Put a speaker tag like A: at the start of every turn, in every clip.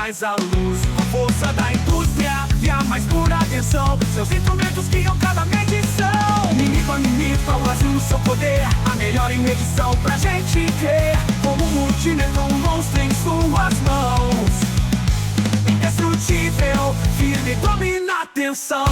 A: traz a luz. A força da indústria e a mais pura atenção. Seus instrumentos guiam cada medição. Minipa, o Brasil no seu poder. A melhor em medição pra gente ter. Como um multímetro, um monstro em suas mãos. Indestrutível, firme, domina a atenção.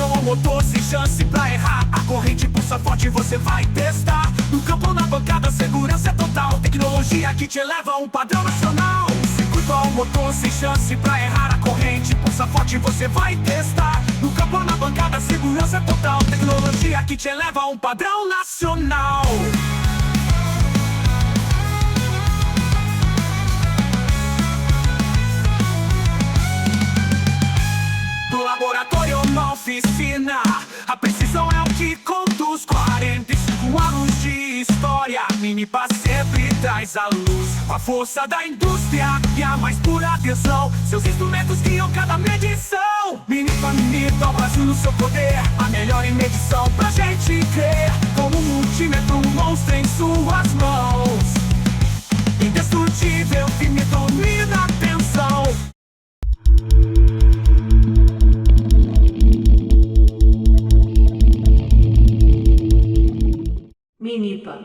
A: O motor sem chance pra errar. A corrente pulsa forte, você vai testar. No campo ou na bancada, segurança é total. Tecnologia que te eleva a um padrão nacional. Circuito ao motor sem chance pra errar. A corrente pulsa forte, você vai testar. No campo ou na bancada, segurança é total. Tecnologia que te eleva a um padrão nacional. Do laboratório ou na oficina, a precisão é o que conduz. 45 anos de história, Minipa sempre traz a luz. Com a força da indústria e a mais pura atenção, seus instrumentos guiam cada medição. Minipa, o Brasil no seu poder. A melhor em medição pra gente crer. Como um multímetro, um monstro em suas mãos. Indestrutível, firme, domina a atenção.
B: Minipa.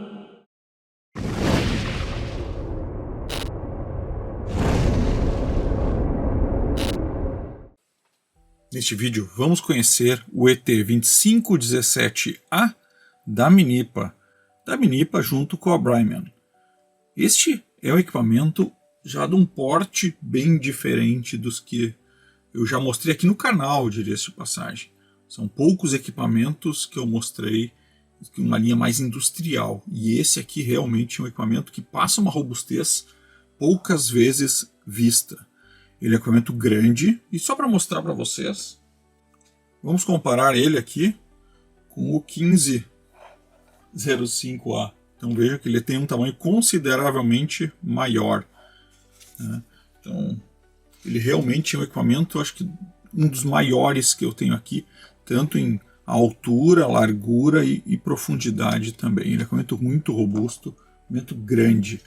C: Neste vídeo vamos conhecer o ET2517A da Minipa junto com a Brymen. Este é um equipamento já de um porte bem diferente dos que eu já mostrei aqui no canal, diria-se de passagem. São poucos equipamentos que eu mostrei uma linha mais industrial, e esse aqui realmente é um equipamento que passa uma robustez poucas vezes vista. Ele é um equipamento grande, e só para mostrar para vocês, vamos comparar ele aqui com o 1505A. Então veja que ele tem um tamanho consideravelmente maior, né? Então ele realmente é um equipamento, acho que um dos maiores que eu tenho aqui, tanto em altura, largura e profundidade também. Ele é um equipamento muito robusto, um equipamento grande.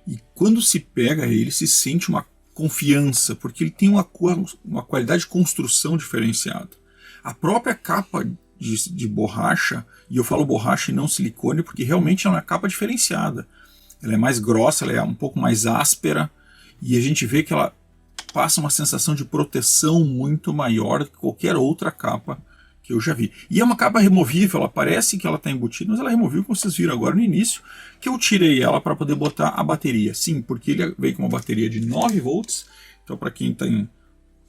C: E quando se pega ele, se sente uma confiança, porque ele tem uma qualidade de construção diferenciada. A própria capa de borracha, e eu falo borracha e não silicone, porque realmente é uma capa diferenciada. Ela é mais grossa, ela é um pouco mais áspera, e a gente vê que ela passa uma sensação de proteção muito maior do que qualquer outra capa que eu já vi. E é uma capa removível, ela parece que ela está embutida, mas ela é removível, como vocês viram agora no início, que eu tirei ela para poder botar a bateria. Sim, porque ele veio com uma bateria de 9 volts, então para quem tem,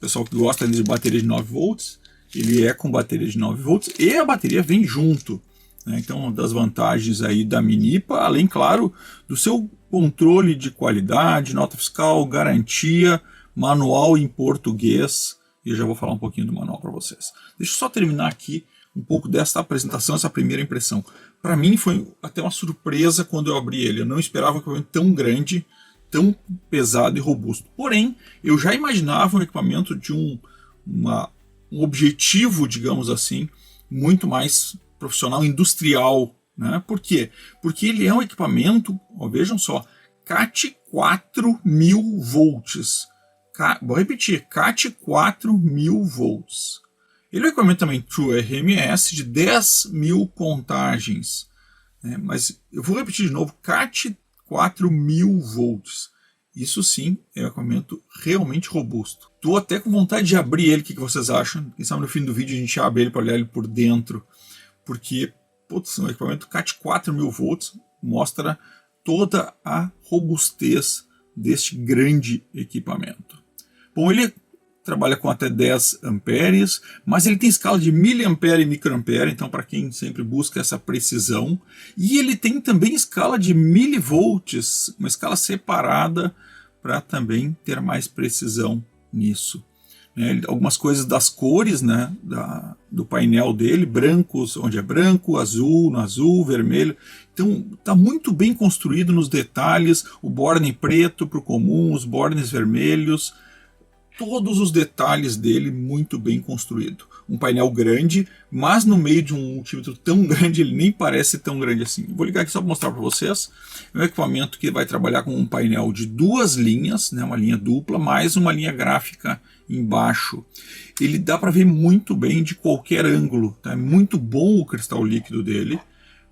C: pessoal que gosta de bateria de 9 volts, ele é com bateria de 9 volts e a bateria vem junto, né? Então, uma das vantagens aí da Minipa, além, claro, do seu controle de qualidade, nota fiscal, garantia, manual em português. E eu já vou falar um pouquinho do manual para vocês. Deixa eu só terminar aqui um pouco desta apresentação, essa primeira impressão. Para mim foi até uma surpresa quando eu abri ele. Eu não esperava um equipamento tão grande, tão pesado e robusto. Porém, eu já imaginava um equipamento de um objetivo, digamos assim, muito mais profissional, industrial, né? Por quê? Porque ele é um equipamento, ó, vejam só, CAT 4000 volts. Vou repetir, CAT 4000 volts. Ele é um equipamento também True RMS de 10.000 contagens, né? Mas eu vou repetir de novo, CAT 4000 volts. Isso sim é um equipamento realmente robusto. Estou até com vontade de abrir ele, o que vocês acham? Quem sabe no fim do vídeo a gente abre ele para olhar ele por dentro, porque putz, um equipamento CAT 4000 volts mostra toda a robustez deste grande equipamento. Bom, ele trabalha com até 10 amperes, mas ele tem escala de miliampere e microampere, então para quem sempre busca essa precisão. E ele tem também escala de milivolts, uma escala separada para também ter mais precisão nisso. Algumas coisas das cores, né, do painel dele, brancos onde é branco, azul no azul, vermelho. Então está muito bem construído nos detalhes, o borne preto para o comum, os bornes vermelhos. Todos os detalhes dele muito bem construído. um painel grande, mas no meio de um multímetro tão grande, ele nem parece tão grande assim. Vou ligar aqui só para mostrar para vocês. É um equipamento que vai trabalhar com um painel de 2 linhas, né, uma linha dupla, mais uma linha gráfica embaixo. Ele dá para ver muito bem de qualquer ângulo, tá? É muito bom o cristal líquido dele,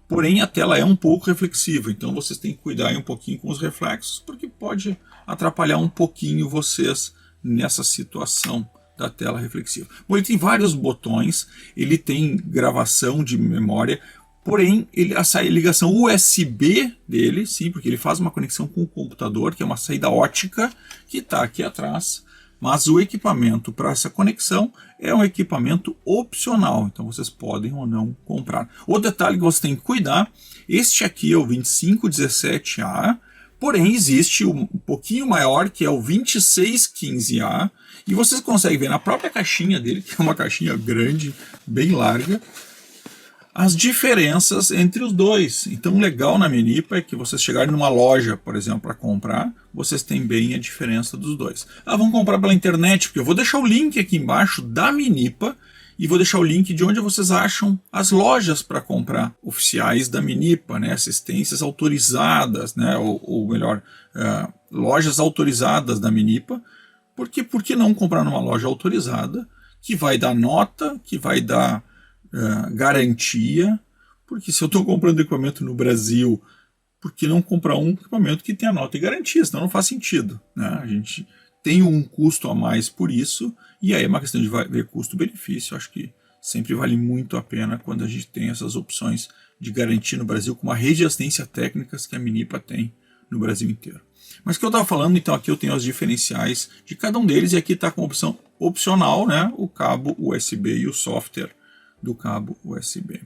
C: porém a tela é um pouco reflexiva, então vocês têm que cuidar aí um pouquinho com os reflexos, porque pode atrapalhar um pouquinho vocês nessa situação da tela reflexiva. Bom, ele tem vários botões, ele tem gravação de memória, porém a ligação USB dele, sim, porque ele faz uma conexão com o computador, que é uma saída ótica, que está aqui atrás, mas o equipamento para essa conexão é um equipamento opcional, então vocês podem ou não comprar. O detalhe que você tem que cuidar, este aqui é o 2517A, porém existe um pouquinho maior, que é o 2615A, e vocês conseguem ver na própria caixinha dele, que é uma caixinha grande, bem larga, as diferenças entre os dois. Então, o legal na Minipa é que vocês chegarem numa loja, por exemplo, para comprar, vocês têm bem a diferença dos dois. Vão comprar pela internet, porque eu vou deixar o link aqui embaixo da Minipa e vou deixar o link de onde vocês acham as lojas para comprar oficiais da Minipa, né, assistências autorizadas, né, ou melhor, lojas autorizadas da Minipa, porque por que não comprar numa loja autorizada, que vai dar nota, que vai dar garantia, porque se eu estou comprando equipamento no Brasil, por que não comprar um equipamento que tenha nota e garantia? Senão não faz sentido, né? A gente tem um custo a mais por isso, e aí é uma questão de ver custo-benefício. Acho que sempre vale muito a pena quando a gente tem essas opções de garantia no Brasil, com uma rede de assistência técnicas que a Minipa tem no Brasil inteiro. Mas o que eu estava falando, então aqui eu tenho os diferenciais de cada um deles, e aqui está com a opção opcional, né, o cabo USB e o software do cabo USB.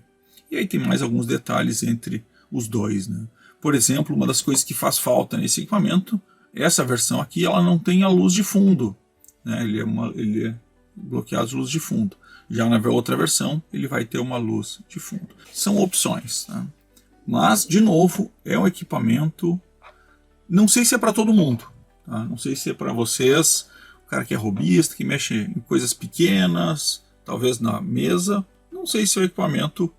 C: E aí tem mais alguns detalhes entre os dois, né? Por exemplo, uma das coisas que faz falta nesse equipamento, essa versão aqui, ela não tem a luz de fundo, né? Ele é bloqueado de luz de fundo. Já na outra versão, ele vai ter uma luz de fundo. São opções, né? Mas, de novo, é um equipamento, não sei se é para todo mundo, tá? Não sei se é para vocês, o cara que é hobbyista, que mexe em coisas pequenas, talvez na mesa. Não sei se é o equipamento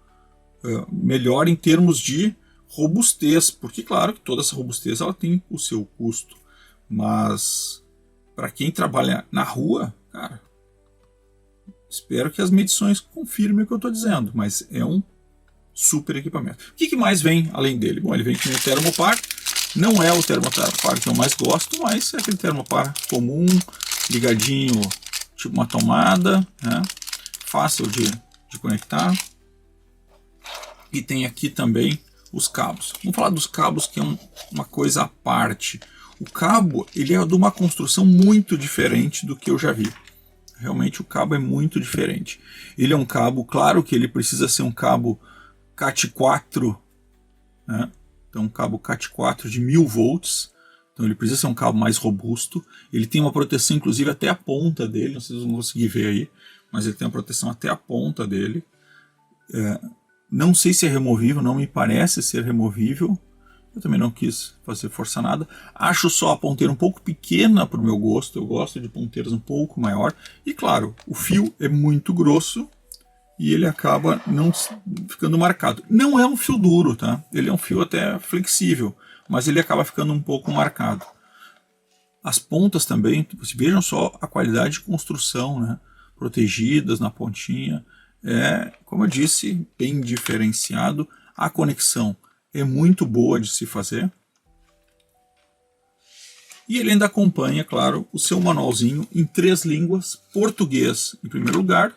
C: melhor em termos de robustez, porque claro que toda essa robustez ela tem o seu custo, mas para quem trabalha na rua, cara, espero que as medições confirmem o que eu estou dizendo, mas é um super equipamento. O que mais vem além dele? Bom, ele vem com o termopar, não é o termopar que eu mais gosto, mas é aquele termopar comum, ligadinho, tipo uma tomada, né? Fácil de conectar. E tem aqui também os cabos. Vamos falar dos cabos, que é uma coisa à parte. O cabo, ele é de uma construção muito diferente do que eu já vi. Realmente o cabo é muito diferente. Ele é um cabo, claro que ele precisa ser um cabo Cat4, né? Então um cabo Cat4 de 1000 volts. Então ele precisa ser um cabo mais robusto. Ele tem uma proteção inclusive até a ponta dele, não sei se vocês vão conseguir ver aí, mas ele tem uma proteção até a ponta dele. Não sei se é removível, não me parece ser removível. Eu também não quis fazer força nada. Acho só a ponteira um pouco pequena para o meu gosto. Eu gosto de ponteiras um pouco maior. E claro, o fio é muito grosso e ele acaba não ficando marcado. Não é um fio duro, tá? Ele é um fio até flexível, mas ele acaba ficando um pouco marcado. As pontas também, vejam só a qualidade de construção, né? Protegidas na pontinha. É, como eu disse, bem diferenciado. A conexão é muito boa de se fazer. E ele ainda acompanha, claro, o seu manualzinho em 3 línguas: português em primeiro lugar,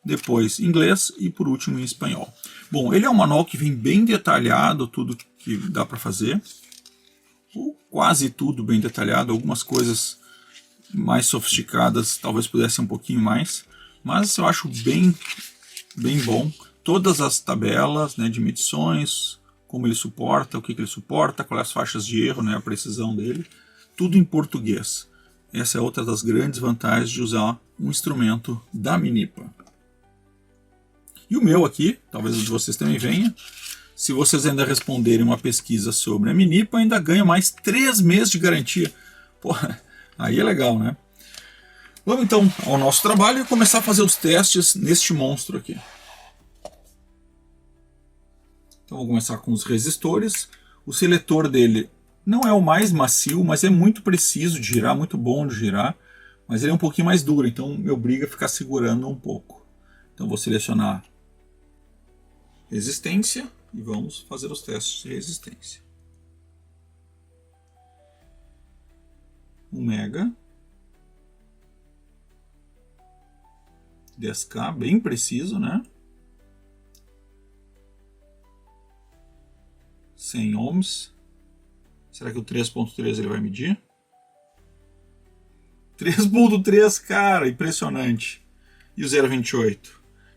C: depois inglês e por último em espanhol. Bom, ele é um manual que vem bem detalhado, tudo que dá para fazer, ou quase tudo bem detalhado. Algumas coisas mais sofisticadas talvez pudesse ser um pouquinho mais, mas eu acho bem bom. Todas as tabelas, né, de medições, como ele suporta, o que ele suporta, quais as faixas de erro, né, a precisão dele, tudo em português. Essa é outra das grandes vantagens de usar um instrumento da Minipa. E o meu aqui, talvez o de vocês também venha, se vocês ainda responderem uma pesquisa sobre a Minipa, ainda ganha mais 3 meses de garantia. Porra, aí é legal, né? Vamos então ao nosso trabalho e começar a fazer os testes neste monstro aqui. Então vou começar com os resistores. O seletor dele não é o mais macio, mas é muito preciso de girar, muito bom de girar. Mas ele é um pouquinho mais duro, então me obriga a ficar segurando um pouco. Então vou selecionar resistência e vamos fazer os testes de resistência. 1 mega. 10K, bem preciso, né? 100 ohms. Será que o 3.3 ele vai medir? 3.3, cara, impressionante. E o 0.28?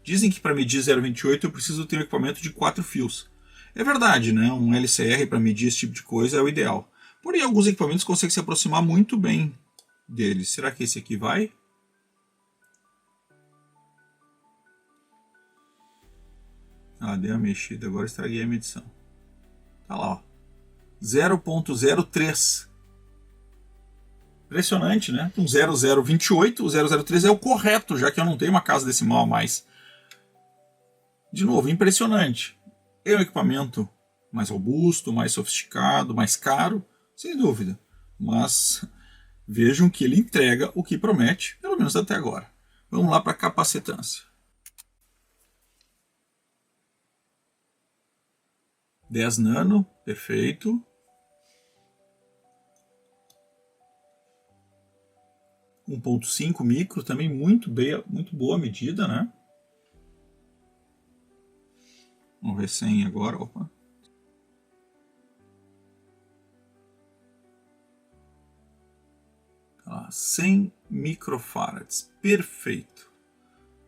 C: Dizem que para medir 0.28 eu preciso ter um equipamento de 4 fios. É verdade, né? Um LCR para medir esse tipo de coisa é o ideal. Porém, alguns equipamentos conseguem se aproximar muito bem deles. Será que esse aqui vai? Ah, dei uma mexida, agora estraguei a medição. Tá lá, ó. 0.03. Impressionante, né? Um 0028, o 003 é o correto, já que eu não tenho uma casa decimal a mais. De novo, impressionante. É um equipamento mais robusto, mais sofisticado, mais caro, sem dúvida. Mas vejam que ele entrega o que promete, pelo menos até agora. Vamos lá para a capacitância. 10 nano, perfeito. – 1.5 micro, também muito boa medida, né? Vamos ver 100 agora, opa. Tá, 100 microfarads, perfeito.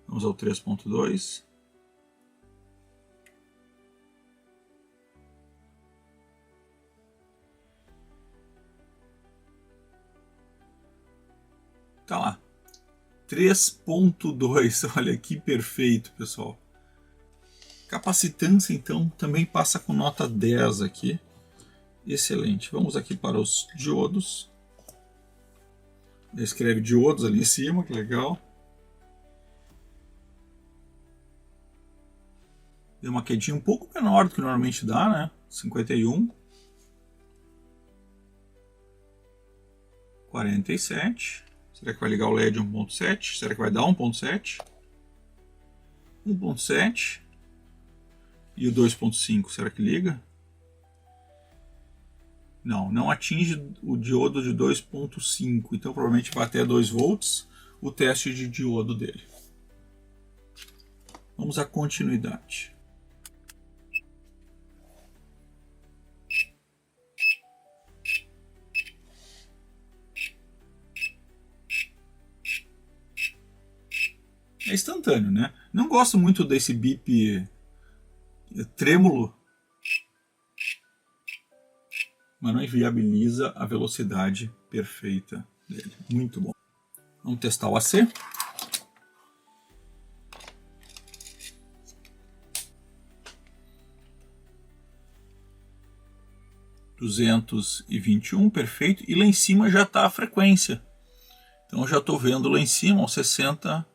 C: Vamos ao 3.2. Tá lá. 3.2, olha que perfeito, pessoal. Capacitância, então, também passa com nota 10 aqui. Excelente. Vamos aqui para os diodos. Escreve diodos ali em cima, que legal. Deu uma quedinha um pouco menor do que normalmente dá, né? 51. 47. Será que vai ligar o LED 1.7? Será que vai dar 1.7? 1.7. E o 2.5, será que liga? Não, não atinge o diodo de 2.5, então provavelmente vai até 2 volts o teste de diodo dele. Vamos à continuidade. É instantâneo, né? Não gosto muito desse bip trêmulo, mas não inviabiliza a velocidade perfeita dele. Muito bom. Vamos testar o AC. ...221, perfeito. E lá em cima já está a frequência. Então eu já estou vendo lá em cima, aos 60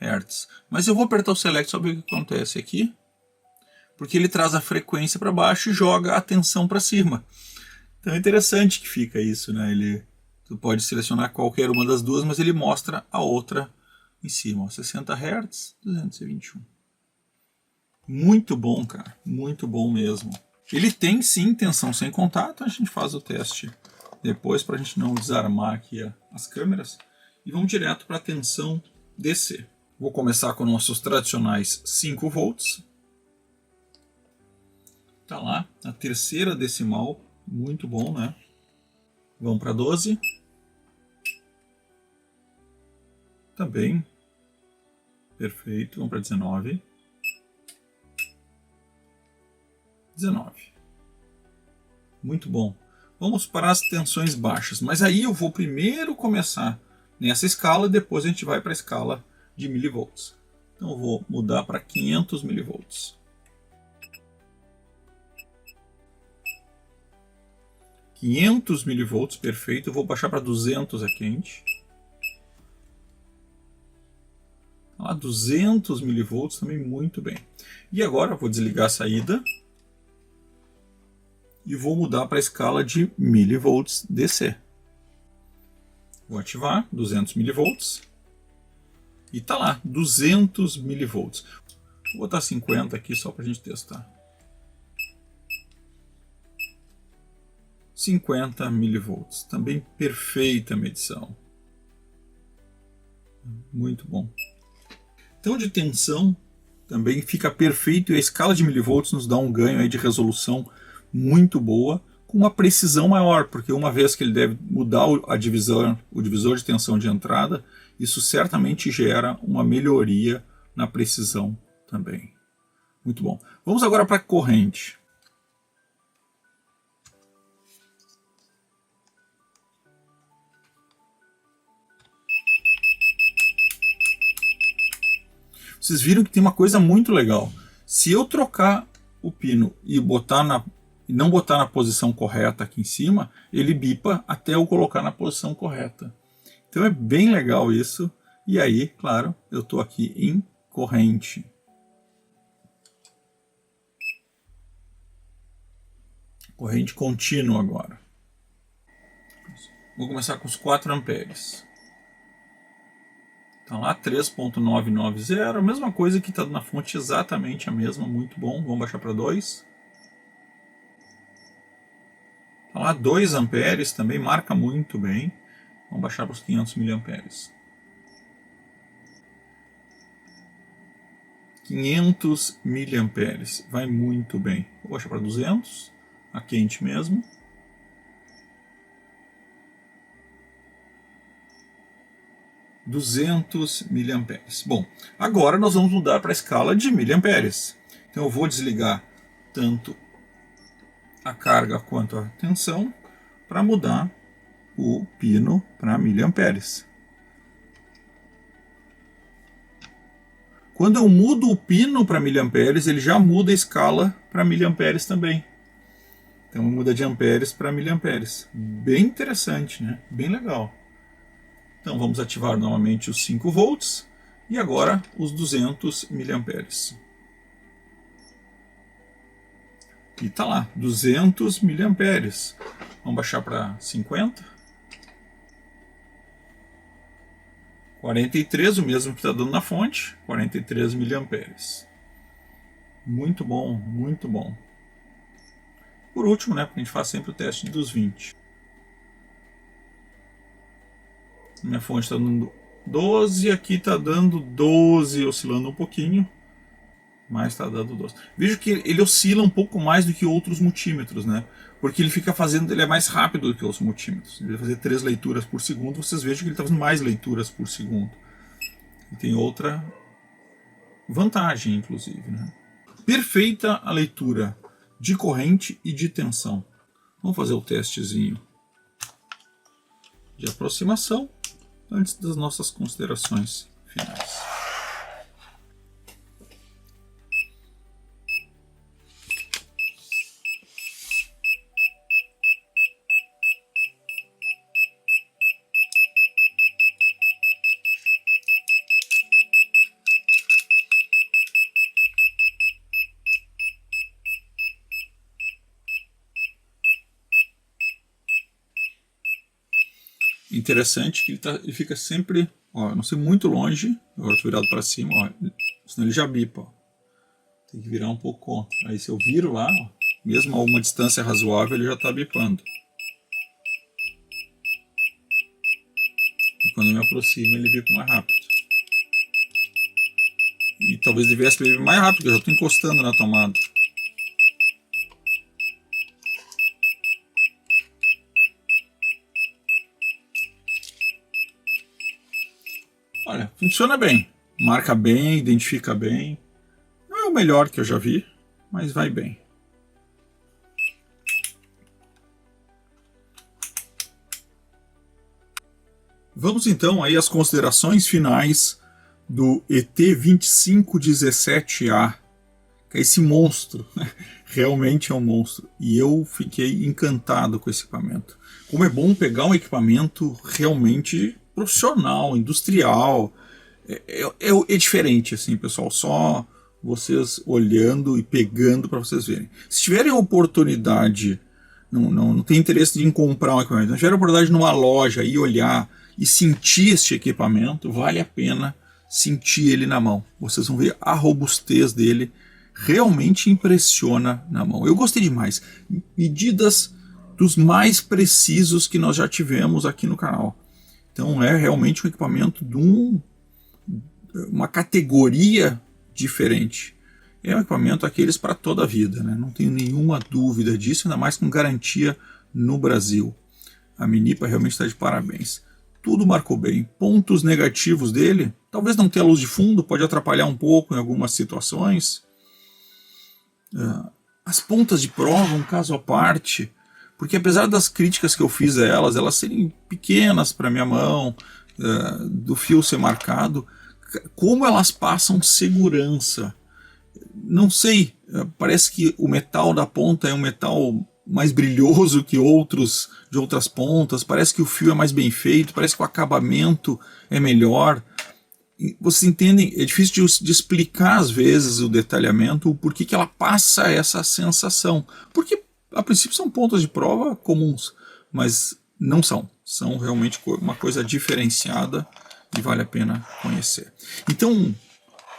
C: Hz. Mas eu vou apertar o Select só para ver o que acontece aqui. Porque ele traz a frequência para baixo e joga a tensão para cima. Então é interessante que fica isso, né? Tu pode selecionar qualquer uma das duas, mas ele mostra a outra em cima. Ó, 60 Hz, 221. Muito bom, cara. Muito bom mesmo. Ele tem sim tensão sem contato. A gente faz o teste depois para a gente não desarmar aqui as câmeras. E vamos direto para a tensão DC. Vou começar com nossos tradicionais 5 volts. Tá lá, a terceira decimal, muito bom, né? Vamos para 12. Também. Perfeito, vamos para 19. 19. Muito bom. Vamos para as tensões baixas, mas aí eu vou primeiro começar nessa escala e depois a gente vai para a escala de milivolts. Então eu vou mudar para 500 milivolts. 500 milivolts, perfeito. Eu vou baixar para 200 a quente. Lá 200 milivolts também muito bem. E agora eu vou desligar a saída e vou mudar para a escala de milivolts DC. Vou ativar 200 milivolts e tá lá 200 milivolts. Vou botar 50 aqui só para a gente testar. 50 milivolts, também perfeita medição. Muito bom. Então de tensão também fica perfeito e a escala de milivolts nos dá um ganho aí de resolução muito boa, com uma precisão maior, porque uma vez que ele deve mudar o divisor de tensão de entrada, isso certamente gera uma melhoria na precisão também. Muito bom. Vamos agora para a corrente. Vocês viram que tem uma coisa muito legal. Se eu trocar o pino e não botar na posição correta aqui em cima, ele bipa até eu colocar na posição correta. Então é bem legal isso. E aí, claro, eu estou aqui em corrente. Corrente contínua agora. Vou começar com os 4 amperes. Então lá 3.990, a mesma coisa que está na fonte, exatamente a mesma, muito bom. Vamos baixar para 2. Então lá 2 amperes também marca muito bem. Vamos baixar para os 500 miliamperes. 500 miliamperes, vai muito bem. Vou baixar para 200, a quente mesmo. 200 miliamperes. Bom, agora nós vamos mudar para a escala de miliamperes. Então eu vou desligar tanto a carga quanto a tensão para mudar o pino para miliamperes. Quando eu mudo o pino para miliamperes, ele já muda a escala para miliamperes também. Então muda de amperes para miliamperes. Bem interessante, né? Bem legal. Então vamos ativar novamente os 5 volts e agora os 200 miliamperes. E está lá, 200 miliamperes. Vamos baixar para 50. 43, o mesmo que está dando na fonte, 43 miliamperes. Muito bom, muito bom. Por último, né, porque a gente faz sempre o teste dos 20. Minha fonte está dando 12, aqui está dando 12, oscilando um pouquinho, mas está dando 12. Veja que ele oscila um pouco mais do que outros multímetros, né? Porque ele fica fazendo, ele é mais rápido do que os multímetros. Ele vai fazer 3 leituras por segundo, vocês vejam que ele está fazendo mais leituras por segundo. E tem outra vantagem, inclusive, né? Perfeita a leitura de corrente e de tensão. Vamos fazer o testezinho de aproximação antes das nossas considerações finais. Interessante que ele fica sempre, ó, não sei, muito longe. Agora estou virado para cima, ó, senão ele já bipa. Ó. Tem que virar um pouco contra. Aí se eu viro lá, ó, mesmo a uma distância razoável, ele já está bipando. E quando eu me aproximo, ele bipa mais rápido. E talvez devesse beber mais rápido, eu já estou encostando na tomada. Olha, funciona bem, marca bem, identifica bem. Não é o melhor que eu já vi, mas vai bem. Vamos então aí às considerações finais do ET2517A, que é esse monstro, realmente é um monstro. E eu fiquei encantado com esse equipamento. Como é bom pegar um equipamento realmente profissional, industrial, é diferente, assim, pessoal. Só vocês olhando e pegando para vocês verem. Se tiverem a oportunidade, não tem interesse em comprar um equipamento, não tiverem a oportunidade numa loja e olhar e sentir este equipamento, vale a pena sentir ele na mão. Vocês vão ver a robustez dele, realmente impressiona na mão. Eu gostei demais. Medidas dos mais precisos que nós já tivemos aqui no canal. Então é realmente um equipamento de uma categoria diferente. É um equipamento aqueles para toda a vida, né? Não tenho nenhuma dúvida disso, ainda mais com garantia no Brasil. A Minipa realmente está de parabéns. Tudo marcou bem. Pontos negativos dele, talvez não ter a luz de fundo, pode atrapalhar um pouco em algumas situações. As pontas de prova, um caso à parte, porque apesar das críticas que eu fiz a elas serem pequenas para minha mão, do fio ser marcado, como elas passam segurança. Não sei, parece que o metal da ponta é um metal mais brilhoso que outros de outras pontas, parece que o fio é mais bem feito, parece que o acabamento é melhor. Vocês entendem? É difícil de explicar às vezes o detalhamento, o porquê que ela passa essa sensação. Porque a princípio são pontas de prova comuns, mas não são. São realmente uma coisa diferenciada e vale a pena conhecer. Então,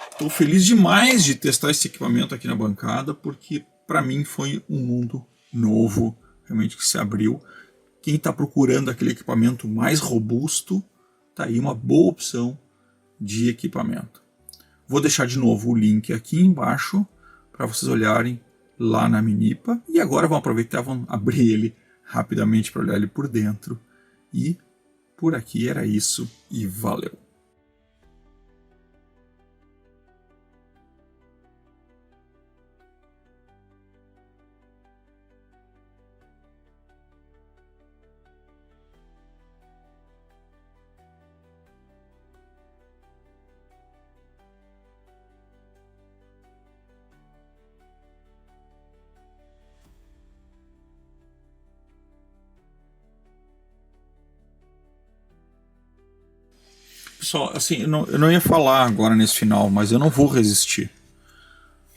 C: estou feliz demais de testar esse equipamento aqui na bancada, porque para mim foi um mundo novo, realmente que se abriu. Quem está procurando aquele equipamento mais robusto, está aí uma boa opção de equipamento. Vou deixar de novo o link aqui embaixo para vocês olharem lá na Minipa. E agora vamos aproveitar, vamos abrir ele rapidamente para olhar ele por dentro. E por aqui era isso e valeu! Pessoal, assim, eu não ia falar agora nesse final, mas eu não vou resistir.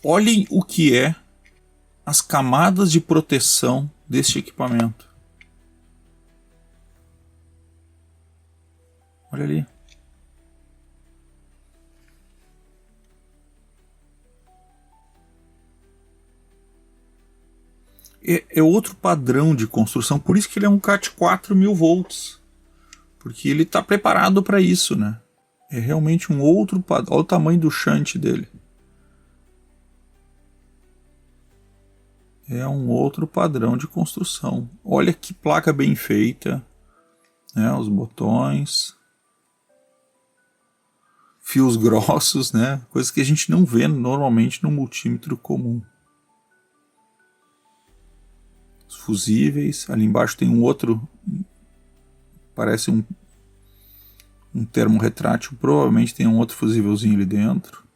C: Olhem o que é as camadas de proteção deste equipamento. Olha ali. É outro padrão de construção, por isso que ele é um CAT 4000 volts. Porque ele está preparado para isso, né? É realmente um outro padrão. Olha o tamanho do shunt dele. É um outro padrão de construção. Olha que placa bem feita, né? Os botões, fios grossos, né? Coisas que a gente não vê normalmente no multímetro comum. Os fusíveis. Ali embaixo tem um outro. Parece um termo retrátil, provavelmente tem um outro fusívelzinho ali dentro.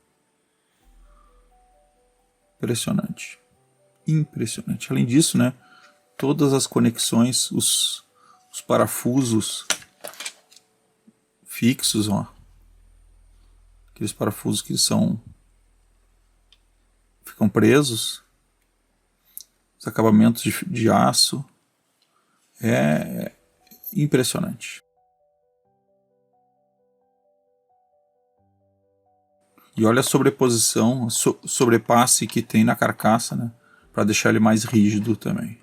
C: Impressionante. Impressionante. Além disso, né, todas as conexões, os parafusos fixos, ó. Aqueles parafusos que ficam presos. Os acabamentos de aço. É impressionante. E olha a sobreposição, sobrepasse que tem na carcaça, né? Para deixar ele mais rígido também.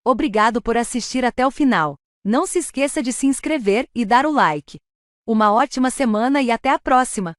B: Obrigado por assistir até o final. Não se esqueça de se inscrever e dar o like. Uma ótima semana e até a próxima!